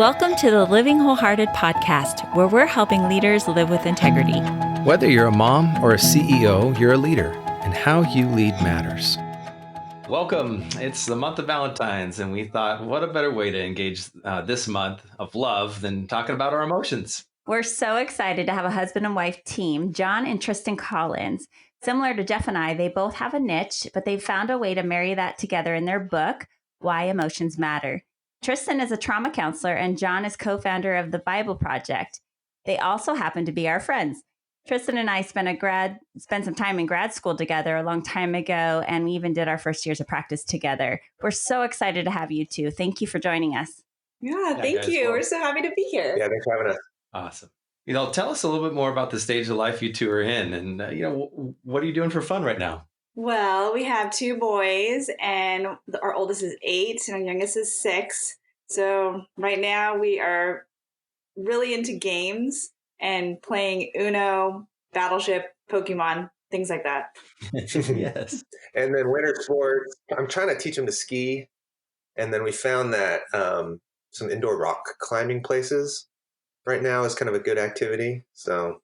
Welcome to the Living Wholehearted podcast, where we're helping leaders live with integrity. Whether you're a mom or a CEO, you're a leader, and how you lead matters. Welcome. It's the month of Valentine's, and we thought, what a better way to engage this month of love than talking about our emotions. We're so excited to have a husband and wife team, John and Tristan Collins. Similar to Jeff and I, they both have a niche, but they've found a way to marry that together in their book, Why Emotions Matter. Tristen is a trauma counselor, and John is co-founder of the Bible Project. They also happen to be our friends. Tristen and I spent some time in grad school together a long time ago, and we even did our first years of practice together. We're so excited to have you two. Thank you for joining us. Yeah, thank you. Well, we're so happy to be here. Yeah, thanks for having us. Awesome. Tell us a little bit more about the stage of life you two are in, and what are you doing for fun right now? Well, we have two boys, and our oldest is 8, and our youngest is 6. So right now we are really into games and playing Uno, Battleship, Pokemon, things like that. Yes. And then winter sports, I'm trying to teach them to ski. And then we found that some indoor rock climbing places right now is kind of a good activity. So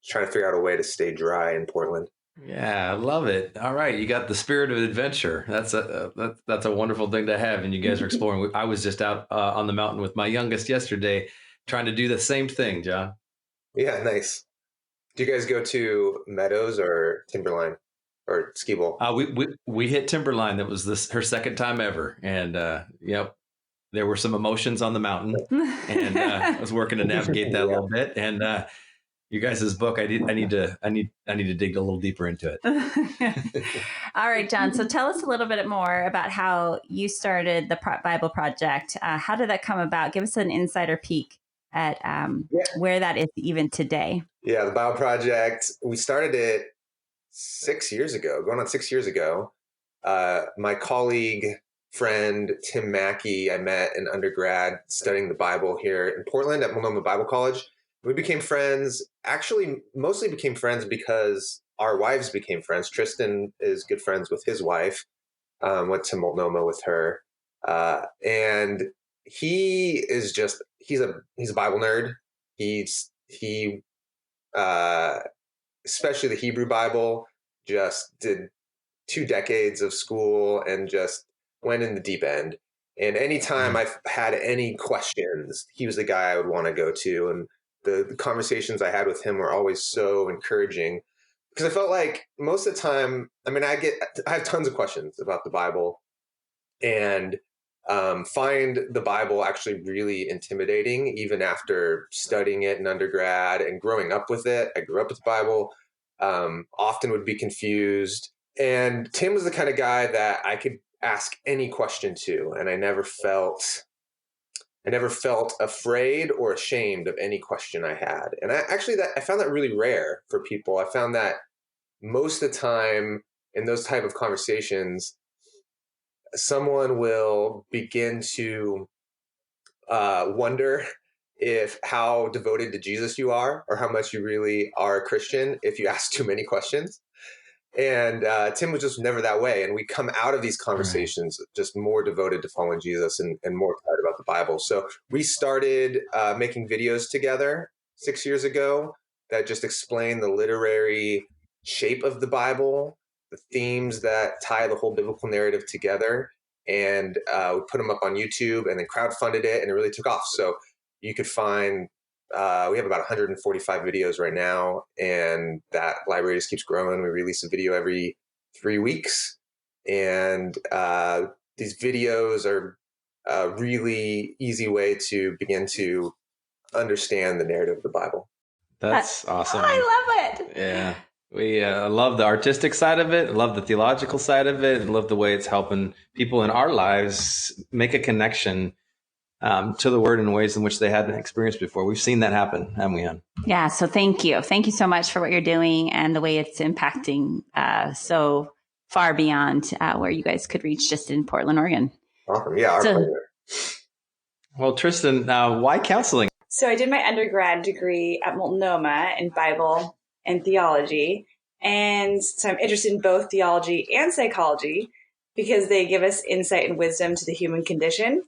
trying to figure out a way to stay dry in Portland. Yeah, I love it. All right, you got the spirit of adventure. That's a wonderful thing to have, and you guys are exploring. I was just out on the mountain with my youngest yesterday, trying to do the same thing, John. Yeah, nice. Do you guys go to Meadows or Timberline or Ski Bowl? We hit Timberline. That was her second time ever, and there were some emotions on the mountain, and I was working to navigate that a little bit. And you guys' book, I need to dig a little deeper into it. All right, John. So tell us a little bit more about how you started the Bible Project. How did that come about? Give us an insider peek at where that is even today. Yeah, the Bible Project, we started it 6 years ago, going on 6 years ago. My colleague, friend, Tim Mackey, I met in undergrad studying the Bible here in Portland at Multnomah Bible College. We became friends, actually mostly became friends because our wives became friends. Tristen is good friends with his wife, went to Multnomah with her. And he's a Bible nerd. He especially the Hebrew Bible, just did 2 decades of school and just went in the deep end. And anytime I've had any questions, he was the guy I would want to go to. And the conversations I had with him were always so encouraging because I felt like most of the time, I have tons of questions about the Bible and find the Bible actually really intimidating, even after studying it in undergrad and growing up with it. I grew up with the Bible, often would be confused. And Tim was the kind of guy that I could ask any question to, and I never felt afraid or ashamed of any question I had. And I found that really rare for people. I found that most of the time in those type of conversations, someone will begin to wonder how devoted to Jesus you are or how much you really are a Christian if you ask too many questions. And Tim was just never that way. And we come out of these conversations just more devoted to following Jesus and more excited about the Bible. So we started making videos together 6 years ago that just explain the literary shape of the Bible, the themes that tie the whole biblical narrative together. And we put them up on YouTube and then crowdfunded it, and it really took off. So you could find we have about 145 videos right now, and that library just keeps growing. We release a video every 3 weeks, and these videos are a really easy way to begin to understand the narrative of the Bible. That's awesome. I love it. Yeah. We love the artistic side of it, love the theological side of it, and love the way it's helping people in our lives make a connection to the word in ways in which they hadn't experienced before. We've seen that happen, haven't we, Ann? Yeah. So thank you. Thank you so much for what you're doing and the way it's impacting so far beyond where you guys could reach just in Portland, Oregon. Awesome. Yeah. Our pleasure. Well, Tristen, why counseling? So I did my undergrad degree at Multnomah in Bible and theology. And so I'm interested in both theology and psychology because they give us insight and wisdom to the human condition.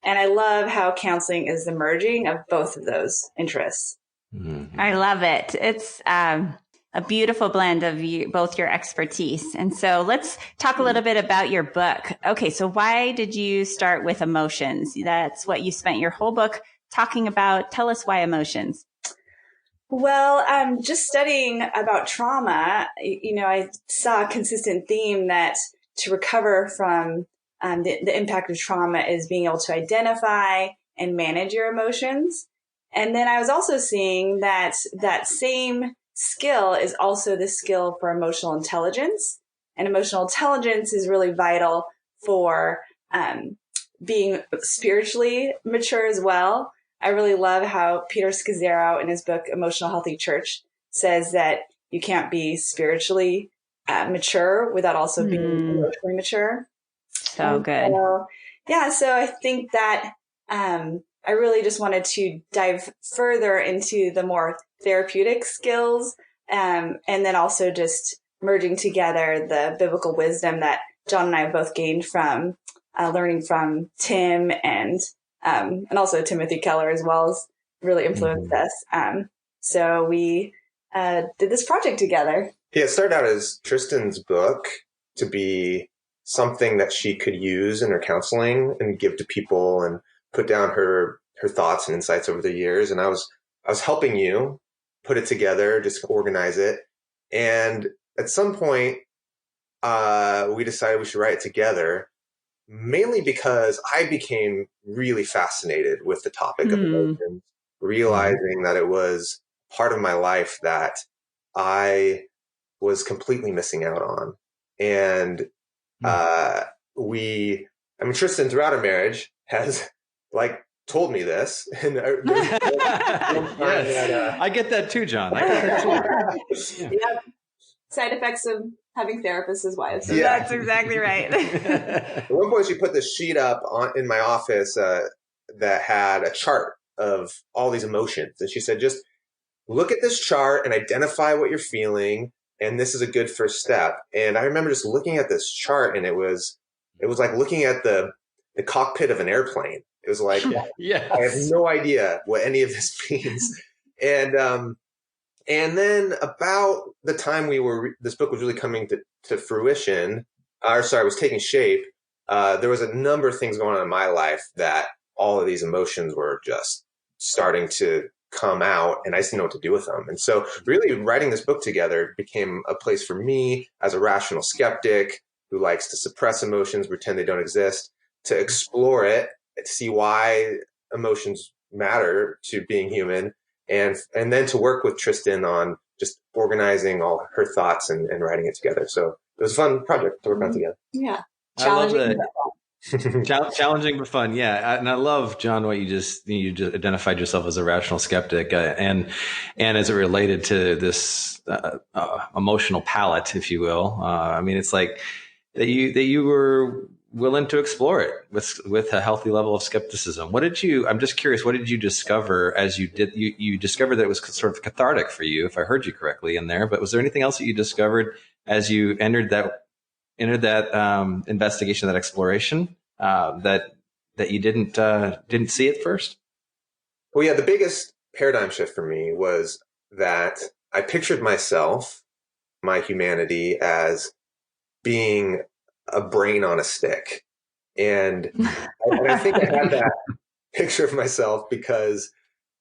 And I love how counseling is the merging of both of those interests. Mm-hmm. I love it. It's a beautiful blend of both your expertise. And so let's talk a little bit about your book. Okay, so why did you start with emotions? That's what you spent your whole book talking about. Tell us why emotions. Well, just studying about trauma, I saw a consistent theme that to recover from the impact of trauma is being able to identify and manage your emotions. And then I was also seeing that that same skill is also the skill for emotional intelligence. And emotional intelligence is really vital for being spiritually mature as well. I really love how Peter Scazzaro in his book, Emotional Healthy Church, says that you can't be spiritually mature without also being emotionally mature. So good. So I think that I really just wanted to dive further into the more therapeutic skills and then also just merging together the biblical wisdom that John and I have both gained from learning from Tim and also Timothy Keller as well as really influenced us. So we did this project together. Yeah, it started out as Tristen's book to be something that she could use in her counseling and give to people and put down her thoughts and insights over the years. And I was helping you put it together, just organize it. And at some point, we decided we should write it together, mainly because I became really fascinated with the topic of emotions, realizing that it was part of my life that I was completely missing out on. And Tristen, throughout our marriage, has told me this. And yes. I get that too, John. I get that too. Yeah. Yep. Side effects of having therapists as wives. Yeah. That's exactly right. At one point, she put this sheet up in my office that had a chart of all these emotions. And she said, just look at this chart and identify what you're feeling. And this is a good first step. And I remember just looking at this chart, and it was like looking at the cockpit of an airplane. It was like, yes. I have no idea what any of this means. And then about the time this book was really coming to fruition, was taking shape, there was a number of things going on in my life that all of these emotions were just starting to come out, and I just didn't know what to do with them. And so really writing this book together became a place for me as a rational skeptic who likes to suppress emotions, pretend they don't exist, to explore it, to see why emotions matter to being human, and then to work with Tristen on just organizing all her thoughts and writing it together. So it was a fun project to work on together. Yeah. Challenging. Challenging but fun. Yeah. And I love, John, what you just identified yourself as a rational skeptic, and as it related to this emotional palette, if you will. It's like that you were willing to explore it with a healthy level of skepticism. I'm just curious, what did you discover as you did? You discovered that it was sort of cathartic for you, if I heard you correctly in there, but was there anything else that you discovered as you entered that investigation, that exploration, that you didn't see at first? Well, yeah, the biggest paradigm shift for me was that I pictured myself, my humanity, as being a brain on a stick. And I think I had that picture of myself because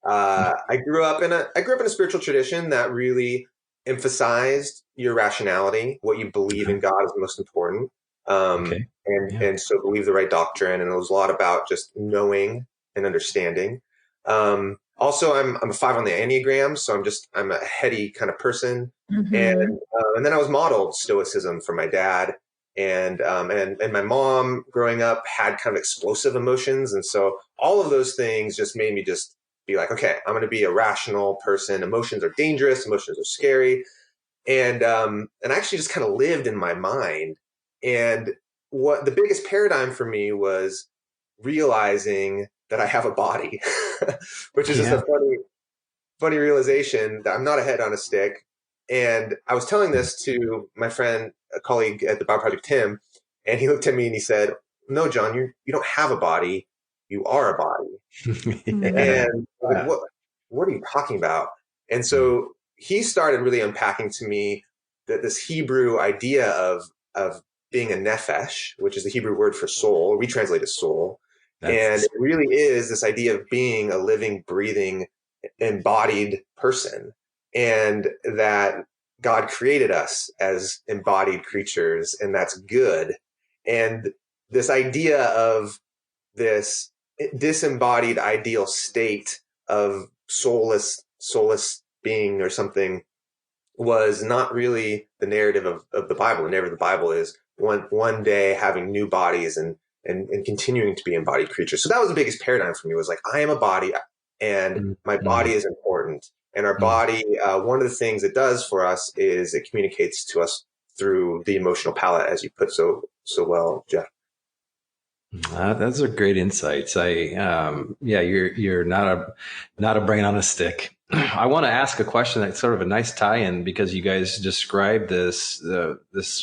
I grew up in a spiritual tradition that really emphasized your rationality, what you believe in God is most important. And so believe the right doctrine. And it was a lot about just knowing and understanding. Also, I'm a 5 on the Enneagram, so I'm a heady kind of person. And then I was modeled stoicism from my dad. And my mom growing up had kind of explosive emotions. And so all of those things just made me just be like, okay, I'm going to be a rational person. Emotions are dangerous. Emotions are scary. And I actually just kind of lived in my mind. And what the biggest paradigm for me was realizing that I have a body, which is just a funny realization that I'm not a head on a stick. And I was telling this to my friend, a colleague at the Bio Project, Tim, and he looked at me and he said, "No, John, you don't have a body. you are a body. Yeah. And like, what are you talking about? And so he started really unpacking to me that this Hebrew idea of being a nephesh, which is the Hebrew word for soul. We translate it soul. And it really is this idea of being a living, breathing, embodied person, and that God created us as embodied creatures, and that's good. And this idea of this disembodied ideal state of soulless being or something was not really the narrative of the Bible. The narrative of the Bible is one day having new bodies and continuing to be embodied creatures. So that was the biggest paradigm for me, was like, I am a body and my body is important. And our body, one of the things it does for us is it communicates to us through the emotional palette, as you put so well, Jeff. Those are great insights. You're not a brain on a stick. I want to ask a question that's sort of a nice tie-in, because you guys described this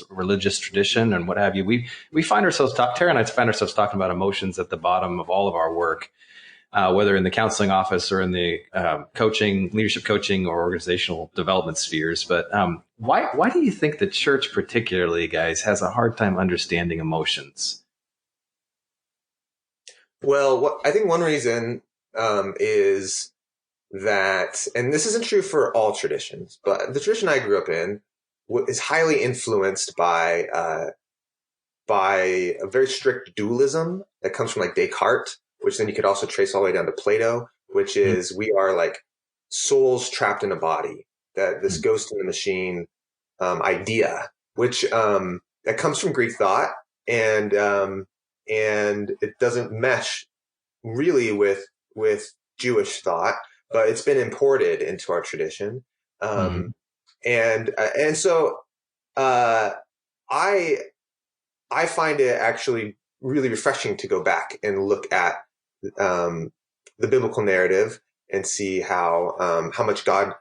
religious tradition and what have you. We find ourselves Tara and I find ourselves talking about emotions at the bottom of all of our work, whether in the counseling office or in the coaching, leadership coaching, or organizational development spheres. But why do you think the church, particularly, guys, has a hard time understanding emotions? Well, I think one reason is that, and this isn't true for all traditions, but the tradition I grew up in is highly influenced by a very strict dualism that comes from like Descartes, which then you could also trace all the way down to Plato, which is we are like souls trapped in a body, that this ghost in the machine idea, which that comes from Greek thought, and it doesn't mesh really with Jewish thought, but it's been imported into our tradition. And so I find it actually really refreshing to go back and look at the biblical narrative and see how much God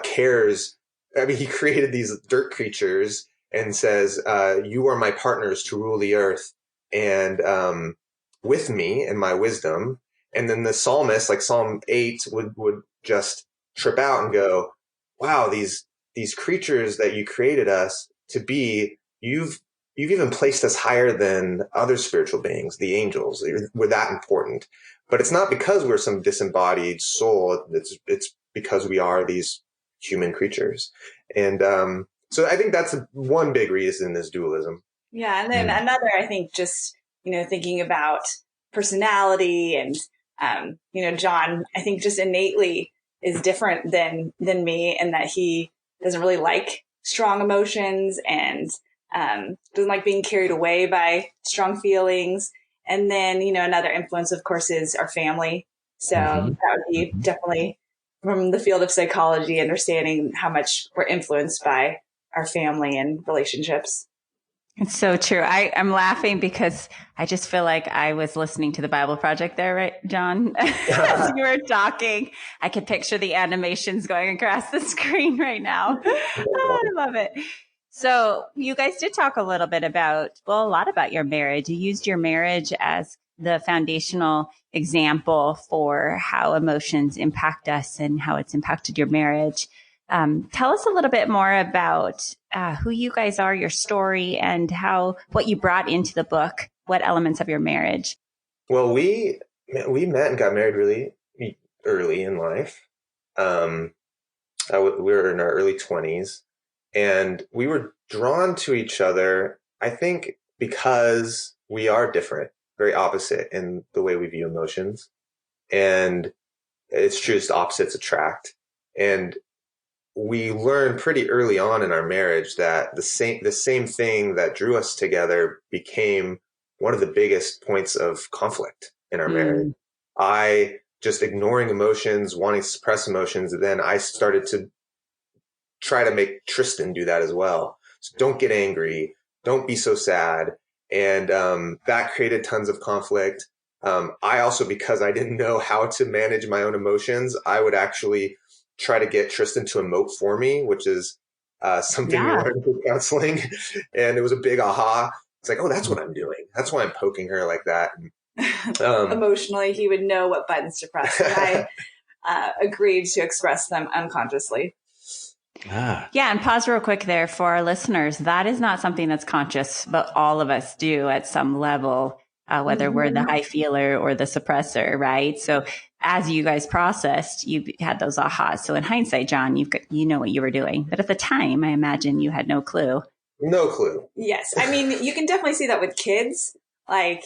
cares. I mean, he created these dirt creatures and says, you are my partners to rule the earth, and with me and my wisdom. And then the psalmist, like Psalm 8, would just trip out and go, wow, these creatures that you created us to be, you've even placed us higher than other spiritual beings, the angels. We're that important. But it's not because we're some disembodied soul. It's because we are these human creatures. And so I think that's one big reason is dualism. Yeah. And then another, I think, just, thinking about personality and, John, I think just innately is different than me, in that he doesn't really like strong emotions and doesn't like being carried away by strong feelings. And then, another influence, of course, is our family. So that would be definitely from the field of psychology, understanding how much we're influenced by our family and relationships. It's so true. I'm laughing because I just feel like I was listening to the Bible Project there, right, John? As you were talking, I could picture the animations going across the screen right now. Oh, I love it. So you guys did talk a little bit a lot about your marriage. You used your marriage as the foundational example for how emotions impact us and how it's impacted your marriage. Tell us a little bit more about who you guys are, your story, and what you brought into the book, what elements of your marriage. Well, we met and got married really early in life. We were in our early 20s, and we were drawn to each other, I think, because we are different, very opposite in the way we view emotions. And it's true, just opposites attract. And we learned pretty early on in our marriage that the same thing that drew us together became one of the biggest points of conflict in our marriage. I just ignoring emotions, wanting to suppress emotions. And then I started to try to make Tristen do that as well. So don't get angry. Don't be so sad. And that created tons of conflict. I also, because I didn't know how to manage my own emotions, I would actually try to get Tristen to emote for me, which is something we learned in counseling. And it was a big aha. It's like, oh, that's what I'm doing. That's why I'm poking her like that. emotionally, he would know what buttons to press. And I agreed to express them unconsciously. Ah. Yeah, and pause real quick there for our listeners. That is not something that's conscious, but all of us do at some level, whether we're the high feeler or the suppressor, right? So as you guys processed, you had those ahas. So in hindsight, John, you know what you were doing. But at the time, I imagine you had no clue. No clue. Yes. I mean, you can definitely see that with kids. Like,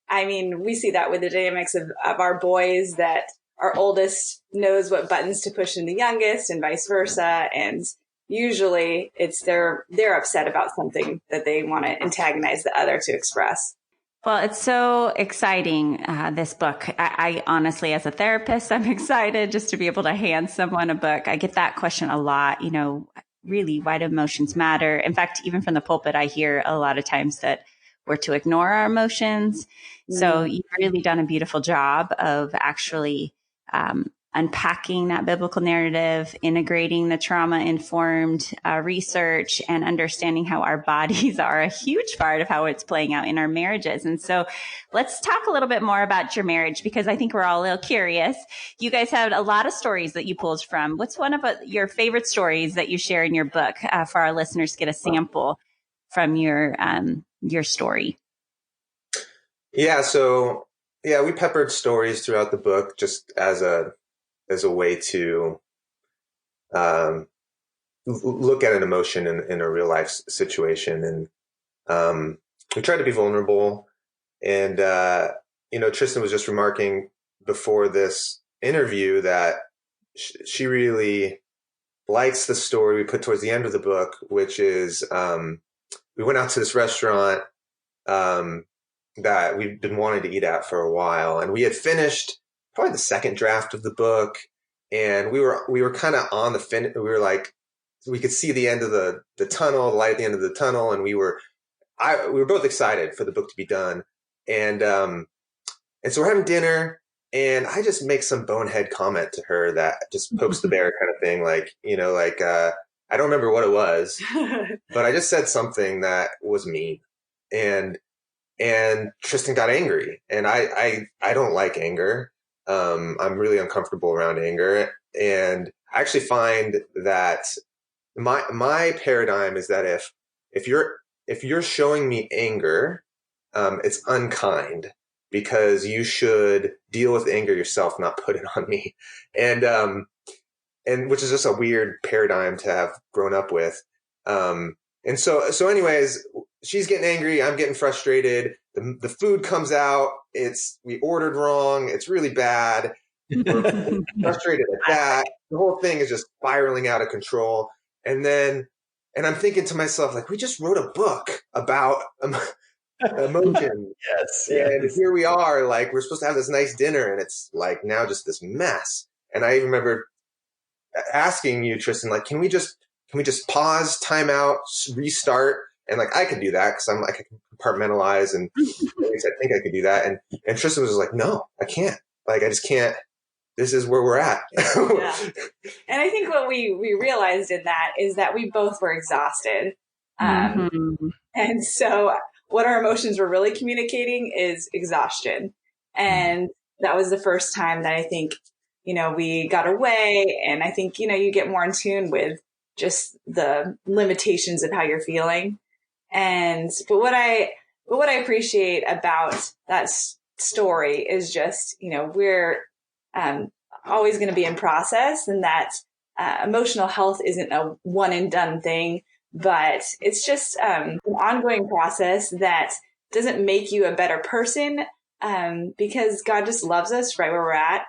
I mean, we see that with the dynamics of our boys, that our oldest knows what buttons to push in the youngest and vice versa. And usually it's they're upset about something that they want to antagonize the other to express. Well, it's so exciting, this book. I honestly, as a therapist, I'm excited just to be able to hand someone a book. I get that question a lot, really, why do emotions matter? In fact, even from the pulpit, I hear a lot of times that we're to ignore our emotions. So you've really done a beautiful job of actually unpacking that biblical narrative, integrating the trauma-informed research, and understanding how our bodies are a huge part of how it's playing out in our marriages. And so let's talk a little bit more about your marriage, because I think we're all a little curious. You guys have a lot of stories that you pulled from. What's one of your favorite stories that you share in your book for our listeners to get a sample from your story? Yeah. So we peppered stories throughout the book just as a way to look at an emotion in a real life situation. And we tried to be vulnerable. And, Tristen was just remarking before this interview that she really likes the story we put towards the end of the book, which is we went out to this restaurant that we've been wanting to eat at for a while. And we had finished probably the second draft of the book. And we were kind of on the finish. We were like, we could see the end of the tunnel, the light at the end of the tunnel. And we were both excited for the book to be done. And so we're having dinner, and I just make some bonehead comment to her that just pokes the bear kind of thing. Like, I don't remember what it was, but I just said something that was mean. And Tristen got angry, and I don't like anger. I'm really uncomfortable around anger. And I actually find that my paradigm is that if you're showing me anger, it's unkind, because you should deal with anger yourself, not put it on me. And which is just a weird paradigm to have grown up with. And so anyways, she's getting angry. I'm getting frustrated. The food comes out. We ordered wrong. It's really bad. We're frustrated at that. The whole thing is just spiraling out of control. And I'm thinking to myself, like, we just wrote a book about emotion. Yes. And here we are, like, we're supposed to have this nice dinner, and it's like now just this mess. And I even remember asking you, Tristen, like, can we just pause, time out, restart? And like, I could do that because I'm like, I can compartmentalize, and at least I think I could do that. And Tristen was like, no, I can't. Like, I just can't. This is where we're at. Yeah. And I think what we realized in that is that we both were exhausted. And so what our emotions were really communicating is exhaustion. And that was the first time that I think, we got away. And I think, you get more in tune with just the limitations of how you're feeling. But what I appreciate about that story is just, we're always going to be in process, and that emotional health isn't a one and done thing, but it's just an ongoing process that doesn't make you a better person, because God just loves us right where we're at.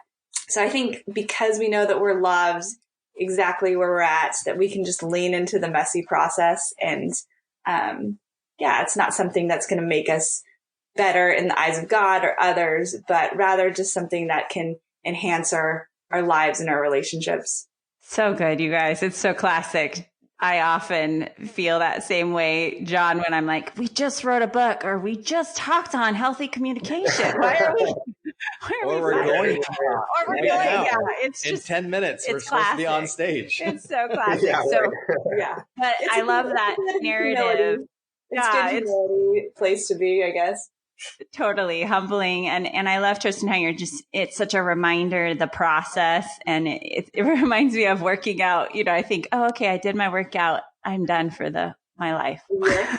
So I think because we know that we're loved exactly where we're at, that we can just lean into the messy process. And it's not something that's going to make us better in the eyes of God or others, but rather just something that can enhance our lives and our relationships. So good, you guys. It's so classic. I often feel that same way, John, when I'm like, we just wrote a book, or we just talked on healthy communication. Why are we? We're going. Yeah, it's in just 10 minutes. It's We're supposed to be on classic. stage. It's so classic. Yeah, But I love that narrative. It's good humility place to be, I guess. Totally humbling. And I love Tristen how you're it's such a reminder, the process. And it reminds me of working out. I think, oh, okay, I did my workout. I'm done for my life. Yeah.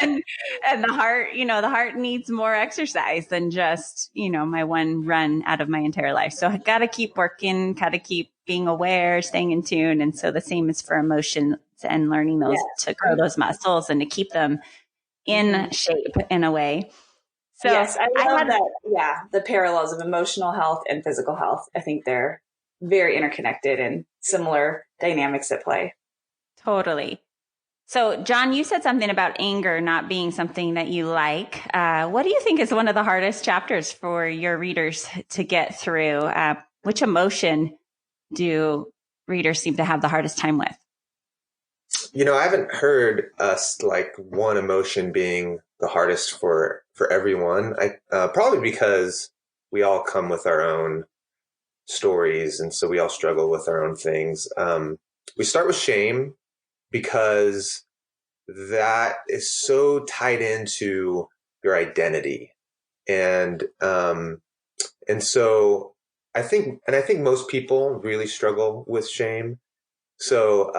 and the heart needs more exercise than just, my one run out of my entire life. So I got to keep working, got to keep being aware, staying in tune. And so the same is for emotions and learning those to grow those muscles and to keep them in shape in a way. So yes, I love that. Yeah. The parallels of emotional health and physical health. I think they're very interconnected and similar dynamics at play. Totally. So, John, you said something about anger not being something that you like. What do you think is one of the hardest chapters for your readers to get through? Which emotion do readers seem to have the hardest time with? I haven't heard us like one emotion being the hardest for everyone. Probably because we all come with our own stories, and so we all struggle with our own things. We start with shame, because that is so tied into your identity. And so I think most people really struggle with shame. So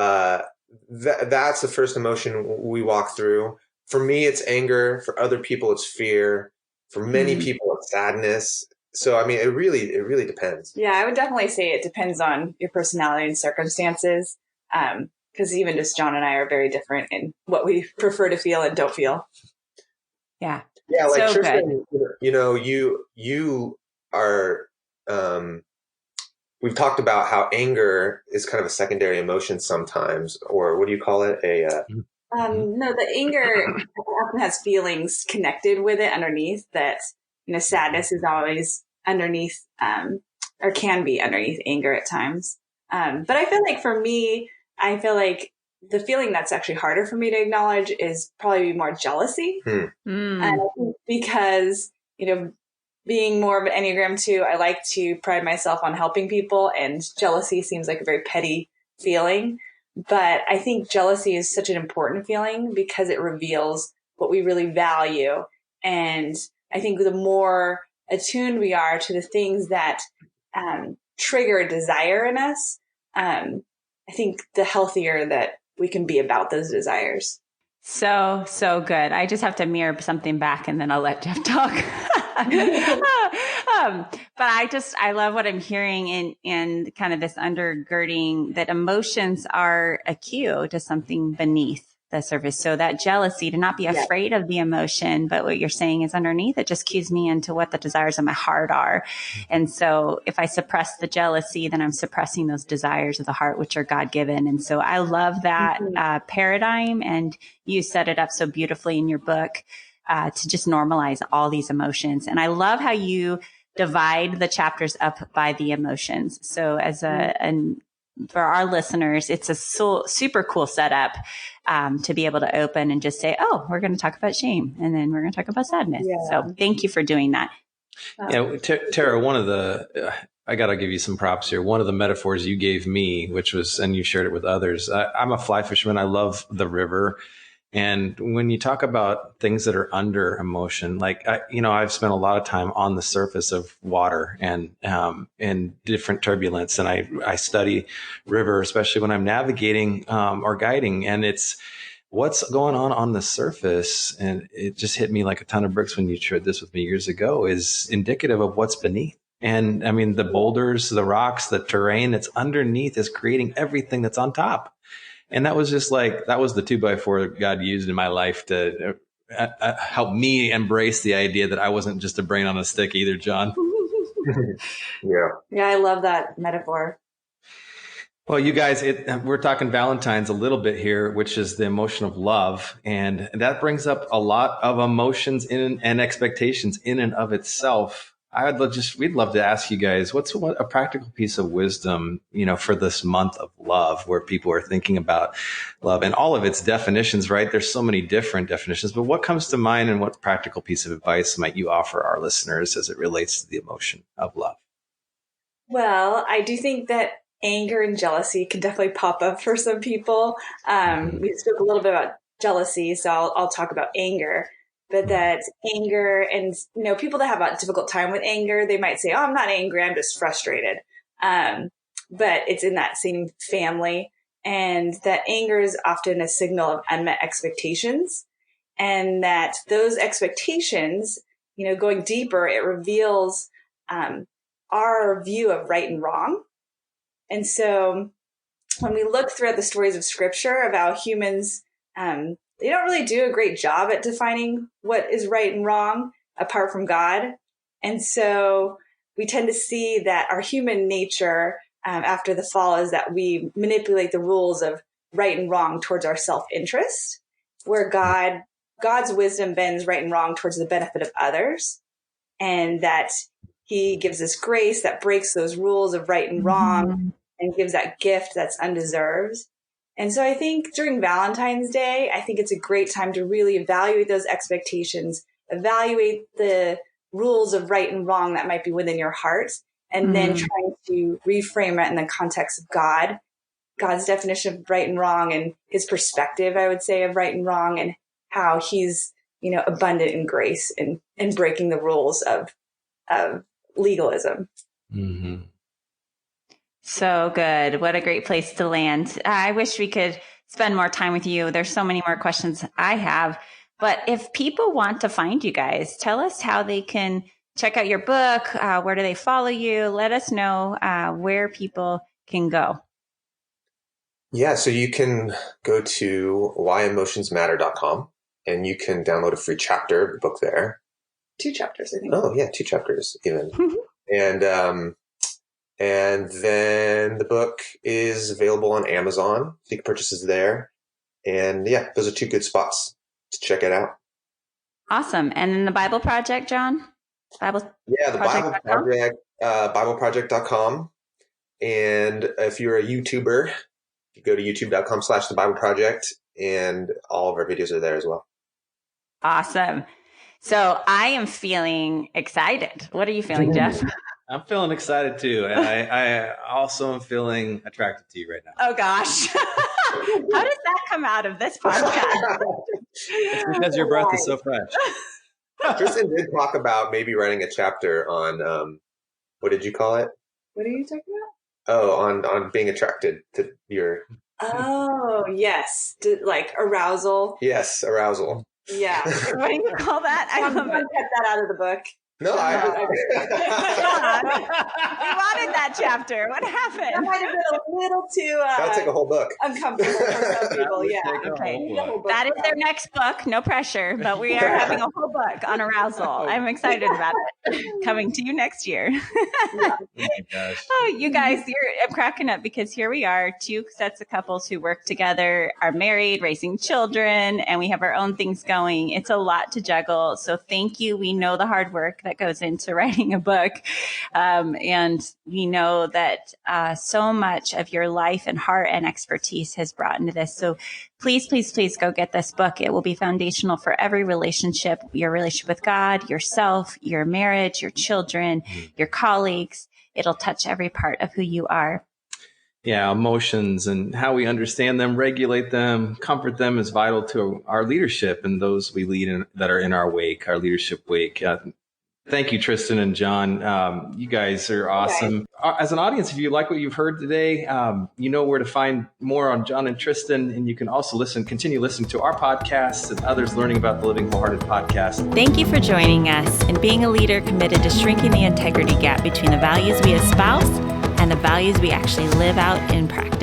that's the first emotion we walk through. For me, it's anger. For other people, it's fear. For many people, it's sadness. So, I mean, it really depends. Yeah, I would definitely say it depends on your personality and circumstances. Because even just John and I are very different in what we prefer to feel and don't feel. Yeah. Yeah, like so Tristen, you are, we've talked about how anger is kind of a secondary emotion sometimes, or what do you call it? No, the anger often has feelings connected with it underneath that, sadness is always underneath, or can be underneath anger at times. But I feel like for me, the feeling that's actually harder for me to acknowledge is probably more jealousy. Because, being more of an Enneagram 2, I like to pride myself on helping people, and jealousy seems like a very petty feeling. But I think jealousy is such an important feeling because it reveals what we really value. And I think the more attuned we are to the things that trigger a desire in us, I think the healthier that we can be about those desires. So good. I just have to mirror something back and then I'll let Jeff talk. But I love what I'm hearing in kind of this undergirding that emotions are a cue to something beneath the surface. So that jealousy, to not be afraid of the emotion, but what you're saying is underneath, it just cues me into what the desires of my heart are. And so if I suppress the jealousy, then I'm suppressing those desires of the heart, which are God-given. And so I love that paradigm. And you set it up so beautifully in your book to just normalize all these emotions. And I love how you divide the chapters up by the emotions. So as for our listeners, it's a super cool setup to be able to open and just say, oh, we're going to talk about shame and then we're going to talk about sadness. Yeah. So thank you for doing that. Yeah, Tara, I got to give you some props here. One of the metaphors you gave me, which was, and you shared it with others, I'm a fly fisherman. I love the river. And when you talk about things that are under emotion, like, I've spent a lot of time on the surface of water and different turbulence. And I study river, especially when I'm navigating or guiding. And it's what's going on the surface. And it just hit me like a ton of bricks when you shared this with me years ago, is indicative of what's beneath. And I mean, the boulders, the rocks, the terrain that's underneath is creating everything that's on top. And that was just that was the 2x4 God used in my life to help me embrace the idea that I wasn't just a brain on a stick either, John. Yeah, I love that metaphor. Well, you guys, we're talking Valentine's a little bit here, which is the emotion of love. And that brings up a lot of emotions and expectations in and of itself. We'd love to ask you guys, what's a practical piece of wisdom, for this month of love, where people are thinking about love and all of its definitions, right? There's so many different definitions, but what comes to mind and what practical piece of advice might you offer our listeners as it relates to the emotion of love? Well, I do think that anger and jealousy can definitely pop up for some people. We spoke a little bit about jealousy, so I'll talk about anger. but that anger and, people that have a difficult time with anger, they might say, oh, I'm not angry, I'm just frustrated. But it's in that same family, and that anger is often a signal of unmet expectations, and that those expectations, going deeper, it reveals our view of right and wrong. And so when we look throughout the stories of Scripture of how humans, they don't really do a great job at defining what is right and wrong apart from God. And so we tend to see that our human nature after the fall is that we manipulate the rules of right and wrong towards our self-interest, where God's wisdom bends right and wrong towards the benefit of others, and that he gives us grace that breaks those rules of right and wrong and gives that gift that's undeserved. And so I think during Valentine's Day, I think it's a great time to really evaluate those expectations, evaluate the rules of right and wrong that might be within your heart, and then trying to reframe it in the context of God's definition of right and wrong, and his perspective, I would say, of right and wrong, and how he's, abundant in grace and breaking the rules of legalism. Mm-hmm. So good. What a great place to land. I wish we could spend more time with you. There's so many more questions I have, but if people want to find you guys, tell us how they can check out your book. Where do they follow you? Let us know where people can go. Yeah, so you can go to whyemotionsmatter.com and you can download a free chapter of the book there. 2 chapters, I think. Oh, yeah, 2 chapters even. And then the book is available on Amazon. So you can purchase it there. And yeah, those are 2 good spots to check it out. Awesome. And then the Bible Project, John? The Bible Project, BibleProject.com. And if you're a YouTuber, you go to youtube.com/the Bible Project, and all of our videos are there as well. Awesome. So I am feeling excited. What are you feeling, Jeff? I'm feeling excited too. And I also am feeling attracted to you right now. Oh gosh. How does that come out of this podcast? It's because your breath is so fresh. Tristen did talk about maybe writing a chapter on, what did you call it? What are you talking about? Oh, on being attracted to your... Oh, yes. Like arousal. Yes, arousal. Yeah. What do you call that? I love it. Cut that out of the book. No, we wanted that chapter. What happened? That might have been a little too that'll take a whole book. Uncomfortable for some people. Yeah. Okay. That is their next book. No pressure, but we are having a whole book on arousal. I'm excited about it. Coming to you next year. Oh my gosh. Oh, you guys, I'm cracking up because here we are, 2 sets of couples who work together, are married, raising children, and we have our own things going. It's a lot to juggle. So thank you. We know the hard work that goes into writing a book. And we know that so much of your life and heart and expertise has brought into this. So please, please, please go get this book. It will be foundational for every relationship, your relationship with God, yourself, your marriage, your children, your colleagues. It'll touch every part of who you are. Yeah, emotions and how we understand them, regulate them, comfort them is vital to our leadership and those we lead in, that are in our wake, our leadership wake. Thank you, Tristen and John. You guys are awesome. Okay. As an audience, if you like what you've heard today, you know where to find more on John and Tristen, and you can also continue listening to our podcasts and others learning about the Living Wholehearted podcast. Thank you for joining us and being a leader committed to shrinking the integrity gap between the values we espouse and the values we actually live out in practice.